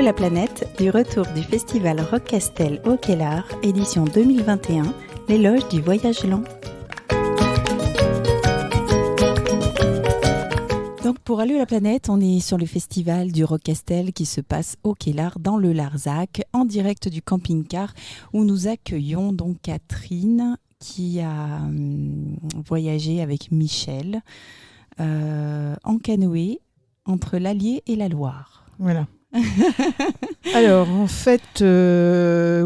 Allô la planète, du retour du festival Rock Castel au Kellar, édition 2021, l'éloge du voyage lent. Donc pour Allô la planète, on est sur le festival du Rock Castel qui se passe au Kellar dans le Larzac, en direct du camping-car où nous accueillons donc Catherine qui a voyagé avec Michel en canoë entre l'Allier et la Loire. Voilà. Alors, en fait,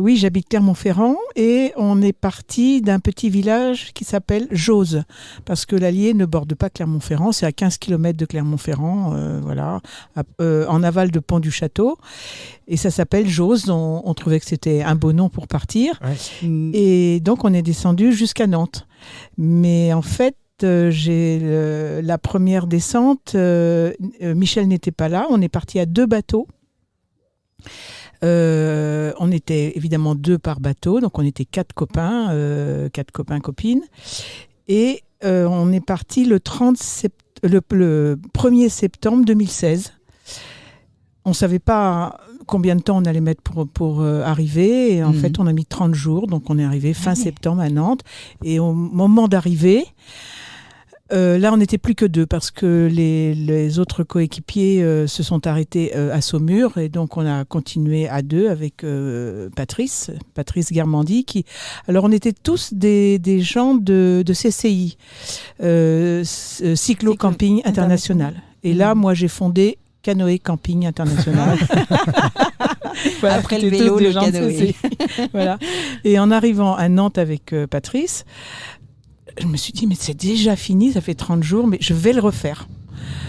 oui, j'habite Clermont-Ferrand et on est parti d'un petit village qui s'appelle Jauze, parce que l'Allier ne borde pas Clermont-Ferrand, c'est à 15 km de Clermont-Ferrand, voilà, en aval de Pont-du-Château, et ça s'appelle Jauze. On trouvait que c'était un beau nom pour partir, ouais. Et donc on est descendu jusqu'à Nantes. Mais en fait, la première descente, Michel n'était pas là, on est parti à 2 bateaux. On était évidemment 2 par bateau, donc on était 4 copains, 4 copains-copines. Et on est parti le 1er septembre 2016. On ne savait pas combien de temps on allait mettre pour arriver. Et en fait, on a mis 30 jours, donc on est arrivé fin septembre à Nantes. Et au moment d'arriver, là, on n'était plus que 2 parce que les autres coéquipiers se sont arrêtés à Saumur, et donc on a continué à 2 avec Patrice Guermandy. Alors, on était tous des gens de CCI, Cyclo Camping International. Et là, moi, j'ai fondé Canoë Camping International. Voilà, après le vélo, le canoë. Voilà. Et en arrivant à Nantes avec Patrice, je me suis dit, mais c'est déjà fini, ça fait 30 jours, mais je vais le refaire.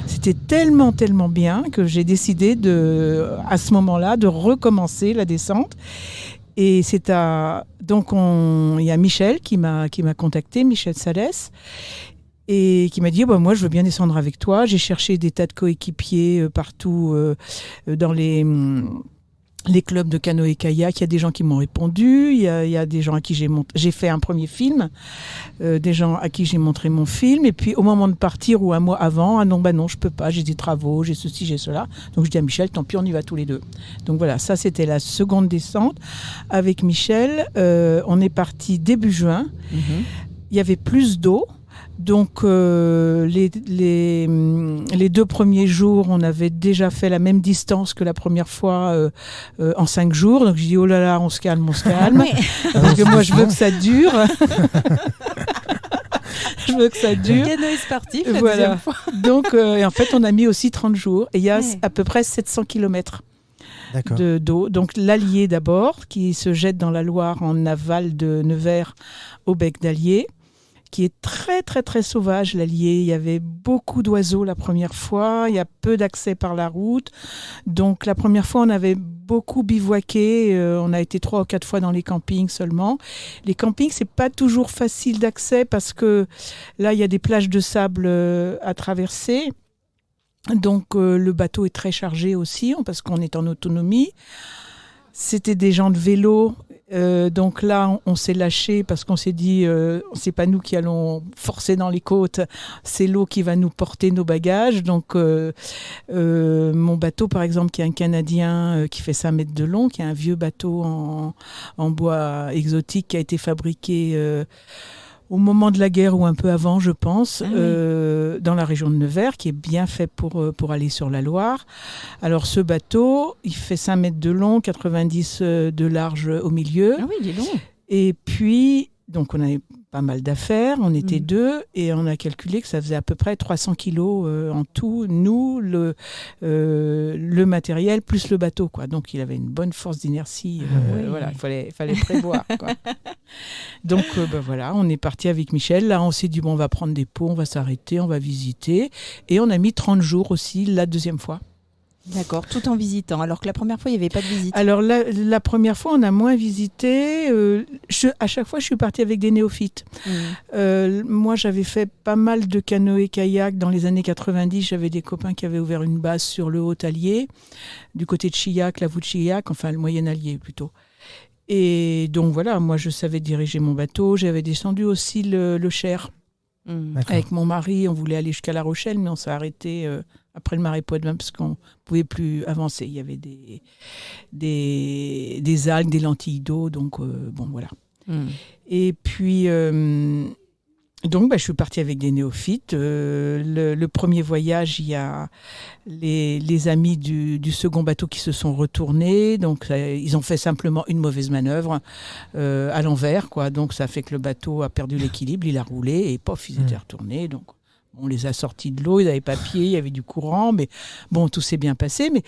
C'était tellement bien que j'ai décidé à ce moment-là de recommencer la descente. Et donc il y a Michel qui m'a contacté, Michel Salès, et qui m'a dit, moi je veux bien descendre avec toi. J'ai cherché des tas de coéquipiers partout dans les clubs de canoë-kayak. Il y a des gens qui m'ont répondu, il y a des gens à qui j'ai fait un premier film, des gens à qui j'ai montré mon film, et puis au moment de partir ou un mois avant, non, je peux pas, j'ai des travaux, j'ai ceci, j'ai cela. Donc je dis à Michel, tant pis, on y va tous les 2. Donc voilà, ça c'était la seconde descente. Avec Michel, on est parti début juin. Il y avait plus d'eau. Donc les 2 premiers jours, on avait déjà fait la même distance que la première fois en 5 jours. Donc je dis, oh là là, on se calme. Parce que moi, je veux que ça dure. Je veux que ça dure. Le canoë sportif, la voilà. deuxième fois. Donc, et en fait, on a mis aussi 30 jours. Et il y a à peu près 700 km d'eau. Donc l'Allier d'abord, qui se jette dans la Loire en aval de Nevers au bec d'Allier, qui est très sauvage, l'Allier. Il y avait beaucoup d'oiseaux la première fois, il y a peu d'accès par la route. Donc la première fois, on avait beaucoup bivouaqué, on a été 3 ou 4 fois dans les campings seulement. Les campings, c'est pas toujours facile d'accès parce que là, il y a des plages de sable à traverser. Donc le bateau est très chargé aussi, parce qu'on est en autonomie. C'était des gens de vélo. Donc là, on s'est lâché parce qu'on s'est dit, c'est pas nous qui allons forcer dans les côtes, c'est l'eau qui va nous porter nos bagages. Donc mon bateau, par exemple, qui est un Canadien qui fait 5 mètres de long, qui est un vieux bateau en bois exotique qui a été fabriqué au moment de la guerre ou un peu avant, je pense, dans la région de Nevers, qui est bien fait pour aller sur la Loire. Alors ce bateau, il fait 5 mètres de long, 90 de large au milieu. Ah oui, il est long. Et puis, donc on avait pas mal d'affaires, on était 2, et on a calculé que ça faisait à peu près 300 kilos en tout, nous, le matériel plus le bateau, quoi. Donc il avait une bonne force d'inertie, voilà, il fallait prévoir, quoi. Donc voilà, on est parti avec Michel. Là, on s'est dit, on va prendre des pots, on va s'arrêter, on va visiter. Et on a mis 30 jours aussi la deuxième fois. D'accord, tout en visitant, alors que la première fois, il n'y avait pas de visite. Alors la première fois, on a moins visité. À chaque fois, je suis partie avec des néophytes. Moi, j'avais fait pas mal de canoë-kayak dans les années 90. J'avais des copains qui avaient ouvert une base sur le Haut-Allier, du côté de Chillac, la voûte de Chillac, enfin le Moyen-Allier plutôt. Et donc voilà, moi, je savais diriger mon bateau. J'avais descendu aussi le Cher. Avec mon mari, on voulait aller jusqu'à La Rochelle, mais on s'est arrêté après le marais Poitevin, parce qu'on ne pouvait plus avancer. Il y avait des algues, des lentilles d'eau, donc bon, voilà. Et puis, donc, je suis partie avec des néophytes. Le premier voyage, il y a les amis du second bateau qui se sont retournés. Donc, ils ont fait simplement une mauvaise manœuvre à l'envers, quoi. Donc, ça fait que le bateau a perdu l'équilibre, il a roulé et pof, ils étaient retournés. Donc, on les a sortis de l'eau, ils n'avaient pas pied, il y avait du courant, mais bon, tout s'est bien passé. Mais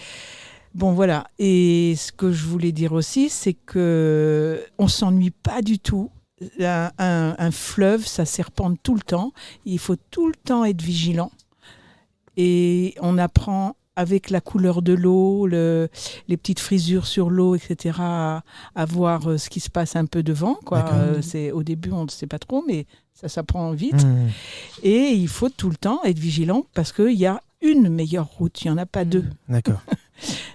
bon, voilà. Et ce que je voulais dire aussi, c'est que on s'ennuie pas du tout. Un fleuve, ça serpente tout le temps. Il faut tout le temps être vigilant. Et on apprend avec la couleur de l'eau, les petites frisures sur l'eau, etc., à voir ce qui se passe un peu devant, quoi. Au début, on ne sait pas trop, mais ça s'apprend vite. Et il faut tout le temps être vigilant parce qu'il y a une meilleure route, il n'y en a pas deux. D'accord.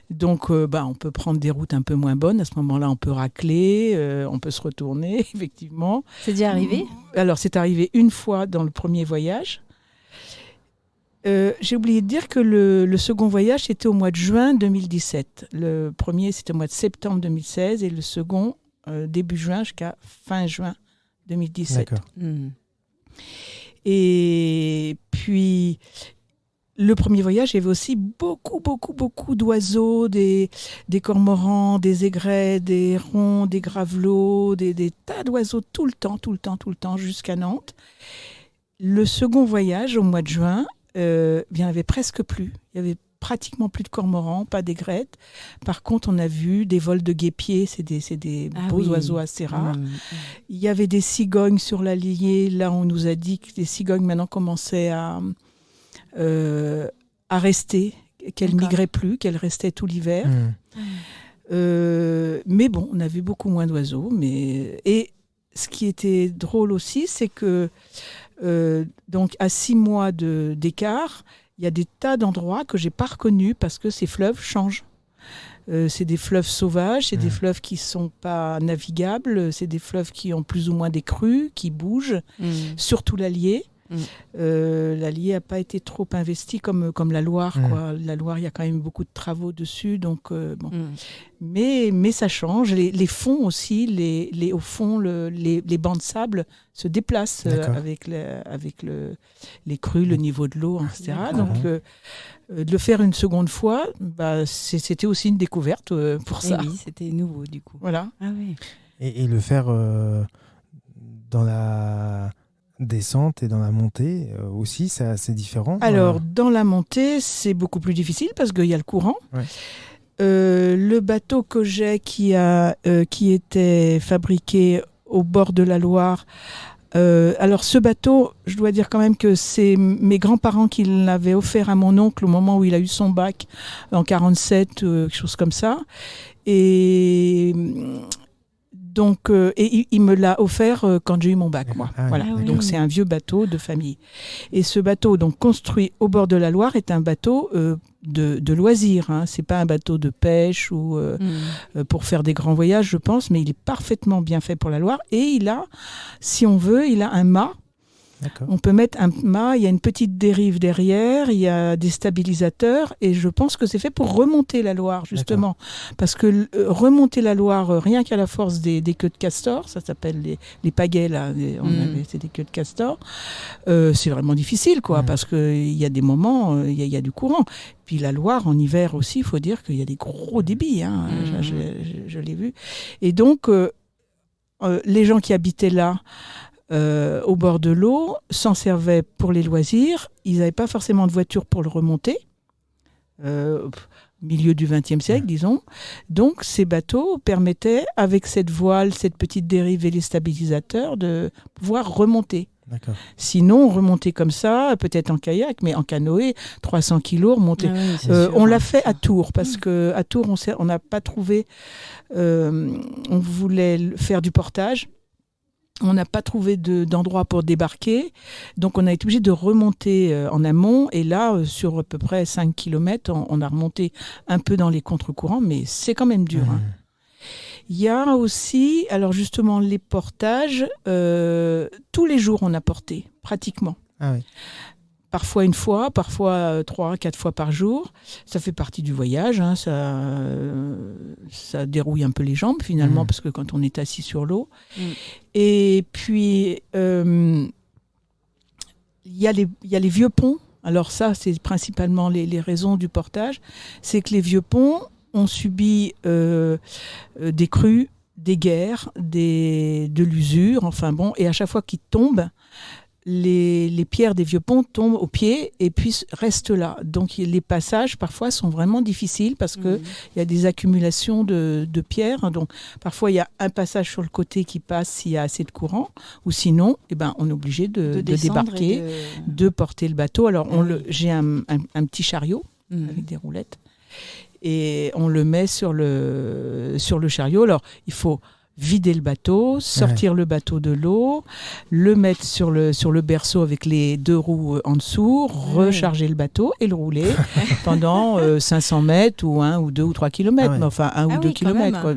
Donc, on peut prendre des routes un peu moins bonnes. À ce moment-là, on peut racler, on peut se retourner, effectivement. C'est déjà arrivé ? Alors, c'est arrivé une fois dans le premier voyage. J'ai oublié de dire que le second voyage, c'était au mois de juin 2017. Le premier, c'était au mois de septembre 2016 et le second, début juin jusqu'à fin juin 2017. D'accord. Et puis... Le premier voyage, il y avait aussi beaucoup d'oiseaux, des cormorans, des aigrets, des hérons, des gravelots, des tas d'oiseaux tout le temps, jusqu'à Nantes. Le second voyage, au mois de juin, il n'y en avait presque plus. Il n'y avait pratiquement plus de cormorans, pas d'aigrettes. Par contre, on a vu des vols de guêpiers, c'est des beaux oiseaux assez rares. Il y avait des cigognes sur l'Allier. Là, on nous a dit que les cigognes, maintenant, commençaient à rester, qu'elle migrait plus, qu'elle restait tout l'hiver. Mais bon, on a vu beaucoup moins d'oiseaux. Et ce qui était drôle aussi, c'est que donc à 6 mois d'écart, il y a des tas d'endroits que j'ai pas reconnus parce que ces fleuves changent. C'est des fleuves sauvages, c'est des fleuves qui sont pas navigables, c'est des fleuves qui ont plus ou moins des crues, qui bougent, surtout l'Allier. L'Allier n'a pas été trop investi comme la Loire, quoi. La Loire, il y a quand même beaucoup de travaux dessus, donc bon. Mais ça change. Les fonds aussi, au fond, les bancs de sable se déplacent avec les crues, le niveau de l'eau, etc. Donc de le faire une seconde fois, c'était aussi une découverte pour ça. Oui, c'était nouveau du coup. Voilà. Ah, oui. Et le faire dans la descente et dans la montée aussi, c'est différent. Alors, dans la montée, c'est beaucoup plus difficile parce qu'il y a le courant. Le bateau que j'ai qui était fabriqué au bord de la Loire, alors ce bateau, je dois dire quand même que c'est mes grands-parents qui l'avaient offert à mon oncle au moment où il a eu son bac en 47, quelque chose comme ça. Et... Donc, et il me l'a offert quand j'ai eu mon bac, moi. Voilà. Donc, c'est un vieux bateau de famille. Et ce bateau, donc construit au bord de la Loire, est un bateau de loisirs. Hein. C'est pas un bateau de pêche ou pour faire des grands voyages, je pense, mais il est parfaitement bien fait pour la Loire. Et il a, si on veut, il a un mât. On peut mettre un mât, il y a une petite dérive derrière, il y a des stabilisateurs et je pense que c'est fait pour remonter la Loire, justement. Parce que remonter la Loire, rien qu'à la force des queues de castor, ça s'appelle les pagaies, là, c'est des queues de castor, c'est vraiment difficile, quoi, parce qu'il y a des moments, il y a du courant. Puis la Loire, en hiver aussi, il faut dire qu'il y a des gros débits, hein, je l'ai vu. Et donc, les gens qui habitaient là, au bord de l'eau, s'en servaient pour les loisirs. Ils n'avaient pas forcément de voiture pour le remonter, milieu du XXe siècle, disons. Donc, ces bateaux permettaient, avec cette voile, cette petite dérive et les stabilisateurs, de pouvoir remonter. Sinon, remonter comme ça, peut-être en kayak, mais en canoë, 300 kilos, remonter. On l'a fait à Tours, parce qu'à Tours, on n'a pas trouvé... on voulait faire du portage. On n'a pas trouvé d'endroit pour débarquer, donc on a été obligé de remonter en amont. Et là, sur à peu près 5 km, on a remonté un peu dans les contre-courants, mais c'est quand même dur. Hein. Il y a aussi, alors justement, les portages. Tous les jours, on a porté, pratiquement. Parfois une fois, parfois 3, 4 fois par jour. Ça fait partie du voyage. Hein, ça dérouille un peu les jambes finalement, parce que quand on est assis sur l'eau. Et puis, il y a les vieux ponts. Alors ça, c'est principalement les raisons du portage. C'est que les vieux ponts ont subi des crues, des guerres, de l'usure, enfin bon, et à chaque fois qu'ils tombent, les pierres des vieux ponts tombent au pied et puis restent là. Donc les passages parfois sont vraiment difficiles parce que il y a des accumulations de pierres. Donc parfois il y a un passage sur le côté qui passe s'il y a assez de courant, ou sinon on est obligé de débarquer, de porter le bateau. Alors j'ai un petit chariot avec des roulettes. Et on le met sur le chariot. Alors, il faut vider le bateau, sortir le bateau de l'eau, le mettre sur le berceau avec les 2 roues en dessous, recharger le bateau et le rouler pendant 500 mètres ou 1 ou 2 ou 3 kilomètres. Mais enfin, 1 ou 2 kilomètres, quoi.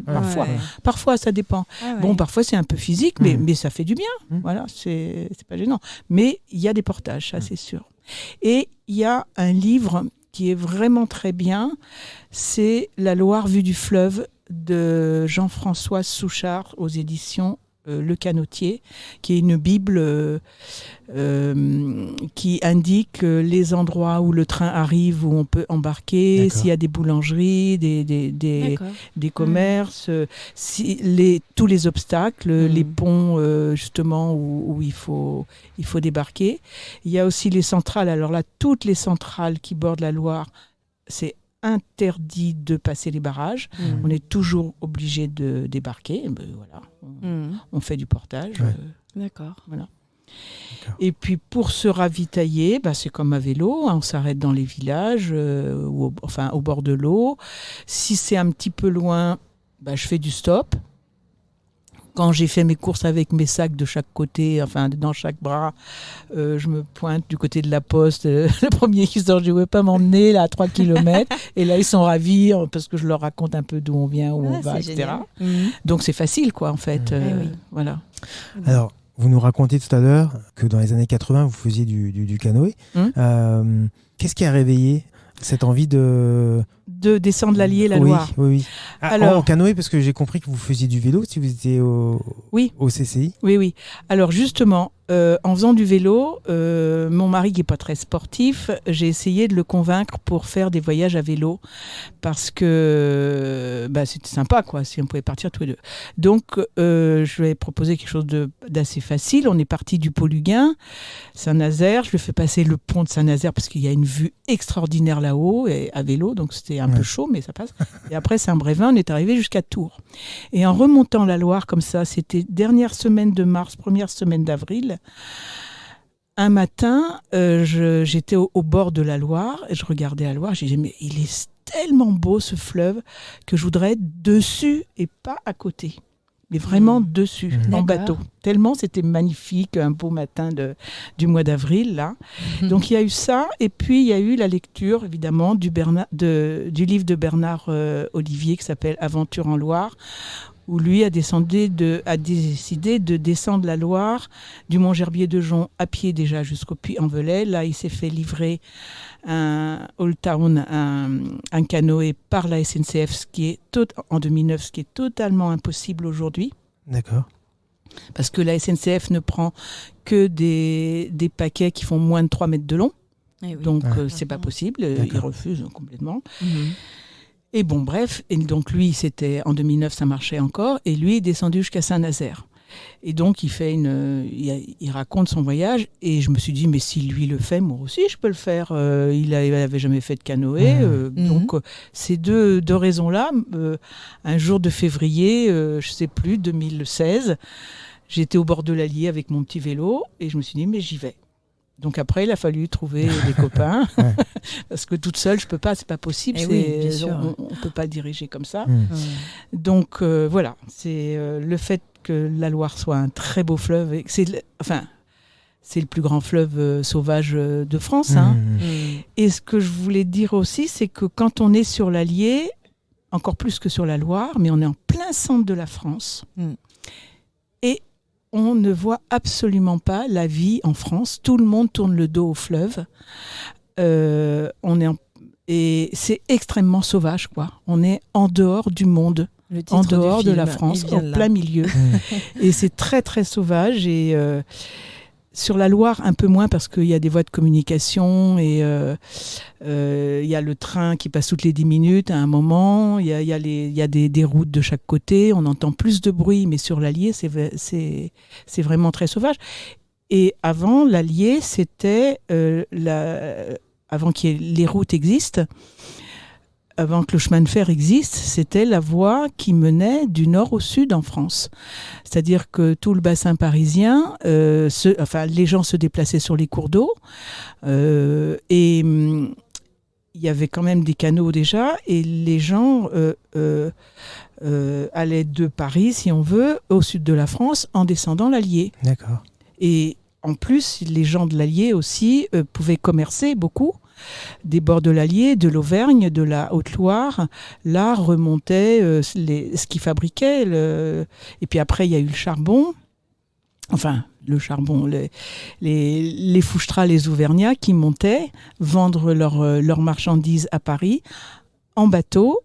Parfois, ça dépend. Bon, parfois, c'est un peu physique, mais ça fait du bien. Voilà, c'est pas gênant. Mais il y a des portages, ça, c'est sûr. Et il y a un livre qui est vraiment très bien, c'est La Loire vue du fleuve de Jean-François Souchard aux éditions Le Canotier, qui est une bible qui indique les endroits où le train arrive, où on peut embarquer, s'il y a des boulangeries, des commerces, tous les obstacles, les ponts justement où il faut débarquer. Il y a aussi les centrales. Alors là, toutes les centrales qui bordent la Loire, c'est interdit de passer les barrages. On est toujours obligé de débarquer. Voilà. On fait du portage. D'accord. Voilà. Et puis pour se ravitailler, c'est comme à vélo, on s'arrête dans les villages, au bord de l'eau. Si c'est un petit peu loin, je fais du stop. Quand j'ai fait mes courses avec mes sacs de chaque côté, dans chaque bras, je me pointe du côté de la poste. Le premier qui sort, je ne vais pas m'emmener là, à 3 km. Et là, ils sont ravis parce que je leur raconte un peu d'où on vient, où on va, etc. Donc, c'est facile, quoi, en fait. Voilà. Alors, vous nous racontez tout à l'heure que dans les années 80, vous faisiez du canoë. Qu'est-ce qui a réveillé cette envie de descendre l'Allier, la Loire. Oui. Alors, en canoë, parce que j'ai compris que vous faisiez du vélo si vous étiez au CCI. Oui. Alors justement, en faisant du vélo, mon mari qui n'est pas très sportif, j'ai essayé de le convaincre pour faire des voyages à vélo parce que c'était sympa, quoi, si on pouvait partir tous les deux. Donc, je lui ai proposé quelque chose d'assez facile. On est parti du Pont-Luguin, Saint-Nazaire. Je lui ai fait passer le pont de Saint-Nazaire parce qu'il y a une vue extraordinaire là-haut et à vélo, donc c'était un peu chaud, mais ça passe. Et après Saint-Brévin, on est arrivé jusqu'à Tours. Et en remontant la Loire comme ça, c'était dernière semaine de mars, première semaine d'avril. Un matin, j'étais au bord de la Loire et je regardais la Loire. J'ai dit, mais il est tellement beau ce fleuve que je voudrais être dessus et pas à côté. Mais vraiment dessus, en bateau. Tellement c'était magnifique, un beau matin du mois d'avril, là. Donc il y a eu ça, et puis il y a eu la lecture, évidemment, du livre de Bernard Olivier qui s'appelle « Aventure en Loire », où lui a décidé de descendre la Loire du Mont-Gerbier-de-Jonc à pied déjà jusqu'au Puy-en-Velay. Là, il s'est fait livrer un Old Town, un canoë par la SNCF, en 2009, ce qui est totalement impossible aujourd'hui. D'accord. Parce que la SNCF ne prend que des paquets qui font moins de 3 mètres de long. Donc, c'est pas possible. Ils refusent complètement. Et bon, bref, et donc lui, c'était en 2009, ça marchait encore, et lui est descendu jusqu'à Saint-Nazaire. Et donc, il raconte son voyage, et je me suis dit, mais si lui le fait, moi aussi, je peux le faire. Il n'avait jamais fait de canoë. Donc, ces deux raisons-là, un jour de février, je ne sais plus, 2016, j'étais au bord de l'Allier avec mon petit vélo, et je me suis dit, mais j'y vais. Donc après, il a fallu trouver des copains, parce que toute seule, je peux pas, c'est pas possible. On peut pas diriger comme ça. Donc voilà, c'est le fait que la Loire soit un très beau fleuve. C'est le plus grand fleuve sauvage de France. Et ce que je voulais dire aussi, c'est que quand on est sur l'Allier, encore plus que sur la Loire, mais on est en plein centre de la France. Et on ne voit absolument pas la vie en France. Tout le monde tourne le dos au fleuve. Et c'est extrêmement sauvage, quoi. On est en dehors du monde, en dehors de la France, en plein milieu. Et c'est très, très sauvage. Et sur la Loire, un peu moins, parce qu'il y a des voies de communication et il y a le train qui passe toutes les 10 minutes à un moment. Il y a des routes de chaque côté. On entend plus de bruit, mais sur l'Allier, c'est vraiment très sauvage. Et avant, l'Allier, c'était avant que les routes existent, avant que le chemin de fer existe, c'était la voie qui menait du nord au sud en France. C'est-à-dire que tout le bassin parisien, les gens se déplaçaient sur les cours d'eau et il y avait quand même des canaux déjà et les gens allaient de Paris, si on veut, au sud de la France en descendant l'Allier. D'accord. Et en plus, les gens de l'Allier aussi pouvaient commercer beaucoup. Des bords de l'Allier, de l'Auvergne, de la Haute-Loire, là remontait ce qu'ils fabriquaient. Et puis après, il y a eu le charbon. Enfin, le charbon, les Fouchtras, les Auvergnats qui montaient vendre leurs marchandises à Paris en bateau.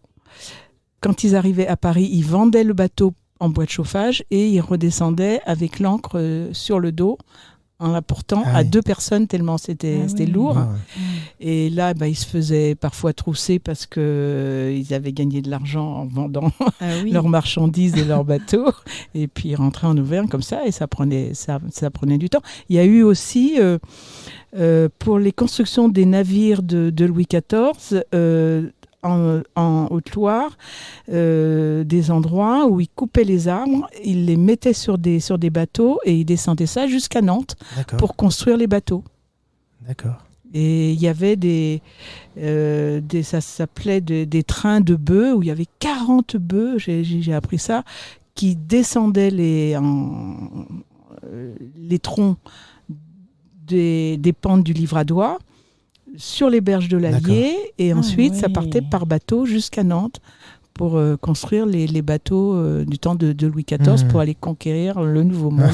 Quand ils arrivaient à Paris, ils vendaient le bateau en bois de chauffage et ils redescendaient avec l'ancre sur le dos en l'apportant à 2 personnes tellement c'était lourd. Ah ouais. Et là, ils se faisaient parfois trousser parce qu'ils avaient gagné de l'argent en vendant leurs marchandises et leurs bateaux. Et puis ils rentraient en Auvergne comme ça et ça prenait du temps. Il y a eu aussi, pour les constructions des navires de Louis XIV, en Haute-Loire, des endroits où ils coupaient les arbres, ils les mettaient sur des bateaux et ils descendaient ça jusqu'à Nantes pour construire les bateaux. D'accord. Et il y avait ça s'appelait des trains de bœufs où il y avait 40 bœufs, j'ai appris ça, qui descendaient les troncs des pentes du Livradois sur les berges de l'Allier et ensuite ça partait par bateau jusqu'à Nantes pour construire les bateaux du temps de Louis XIV pour aller conquérir le Nouveau Monde.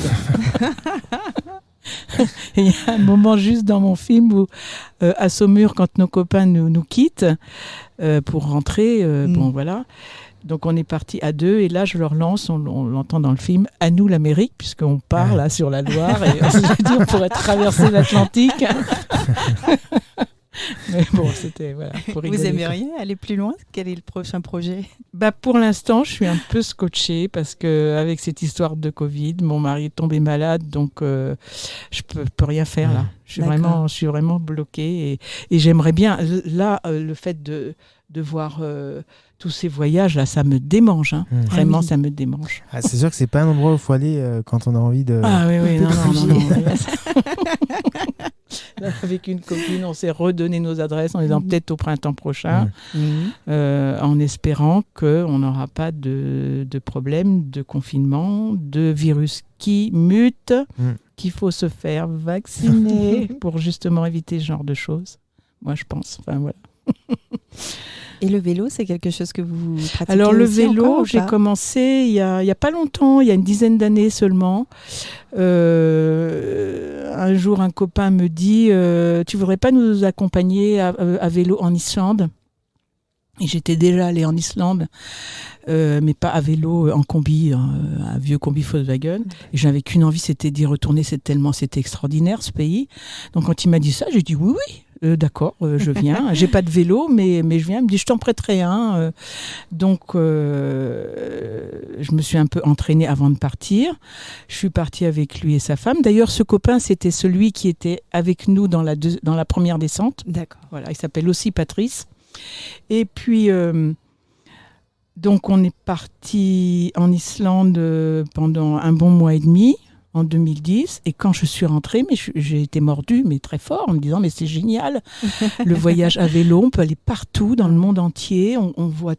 Il y a un moment juste dans mon film où à Saumur, quand nos copains nous quittent pour rentrer, bon voilà. Donc on est parti à 2 et là je leur lance, on l'entend dans le film, à nous l'Amérique, puisqu'on part là sur la Loire et on pourrait traverser l'Atlantique. Mais bon, c'était pour rigoler. Vous aimeriez aller plus loin? Quel est le prochain projet? Pour l'instant, je suis un peu scotchée parce qu'avec cette histoire de Covid, mon mari est tombé malade, donc je peux rien faire là. Je suis vraiment bloquée et j'aimerais bien. Là, le fait de voir tous ces voyages là, ça me démange. Vraiment, ça me démange. C'est sûr que c'est pas un endroit où il faut aller quand on a envie de. Ah oui, non. Là, avec une copine, on s'est redonné nos adresses en disant peut-être au printemps prochain, en espérant qu'on n'aura pas de problème de confinement, de virus qui mute, qu'il faut se faire vacciner pour justement éviter ce genre de choses. Moi, je pense. Enfin, voilà. Et le vélo, c'est quelque chose que vous pratiquez? Alors le aussi vélo, encore, j'ai commencé il y a pas longtemps, il y a une dizaine d'années seulement. Un jour, un copain me dit tu voudrais pas nous accompagner à vélo en Islande? Et j'étais déjà allée en Islande, mais pas à vélo, en combi, un vieux combi Volkswagen. Et j'avais qu'une envie, c'était d'y retourner. C'était extraordinaire ce pays. Donc quand il m'a dit ça, j'ai dit oui. D'accord, je viens. J'ai pas de vélo, mais je viens. Il me dit, je t'en prêterai un. Donc, je me suis un peu entraînée avant de partir. Je suis partie avec lui et sa femme. D'ailleurs, ce copain, c'était celui qui était avec nous dans la première descente. D'accord. Voilà, il s'appelle aussi Patrice. Et puis, donc, on est parti en Islande pendant un bon mois et demi. En 2010, et quand je suis rentrée, j'ai été mordue, mais très fort, en me disant mais c'est génial, le voyage à vélo, on peut aller partout dans le monde entier, on voit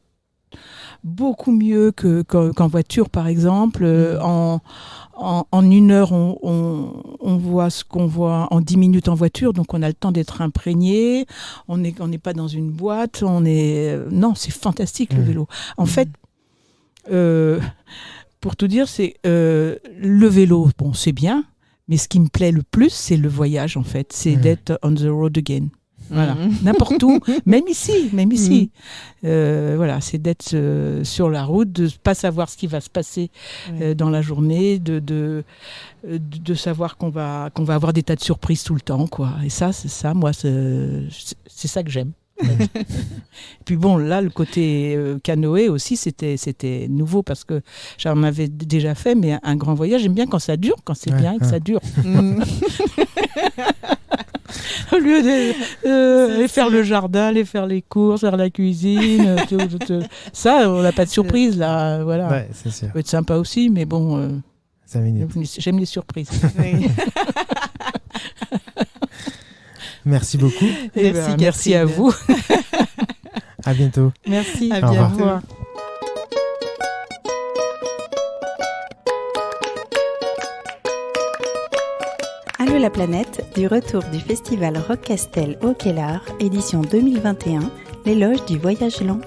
beaucoup mieux qu'en voiture par exemple. En 1 heure, on voit ce qu'on voit en 10 minutes en voiture, donc on a le temps d'être imprégné, on n'est pas dans une boîte, non, c'est fantastique le vélo. En fait, pour tout dire, c'est le vélo, bon, c'est bien, mais ce qui me plaît le plus, c'est le voyage, en fait. C'est d'être on the road again. Voilà, n'importe où, même ici. Voilà, c'est d'être sur la route, de ne pas savoir ce qui va se passer dans la journée, de savoir qu'on va avoir des tas de surprises tout le temps, quoi. Et ça, c'est ça, moi, c'est ça que j'aime. Et puis bon, là, le côté canoë aussi, c'était nouveau parce que j'en avais déjà fait, mais un grand voyage, j'aime bien quand ça dure, quand c'est bien et que ça dure. Au lieu de faire le jardin, aller faire les courses, faire la cuisine, ça, on n'a pas de surprise là. Voilà. Ouais, c'est sûr. Ça peut être sympa aussi, mais bon, 5 minutes. J'aime les surprises. Oui. Merci beaucoup. Merci à vous. À bientôt. Merci. À bientôt. Allô la planète, du retour du festival Rock Castel au Kellar, édition 2021, l'éloge du voyage lent.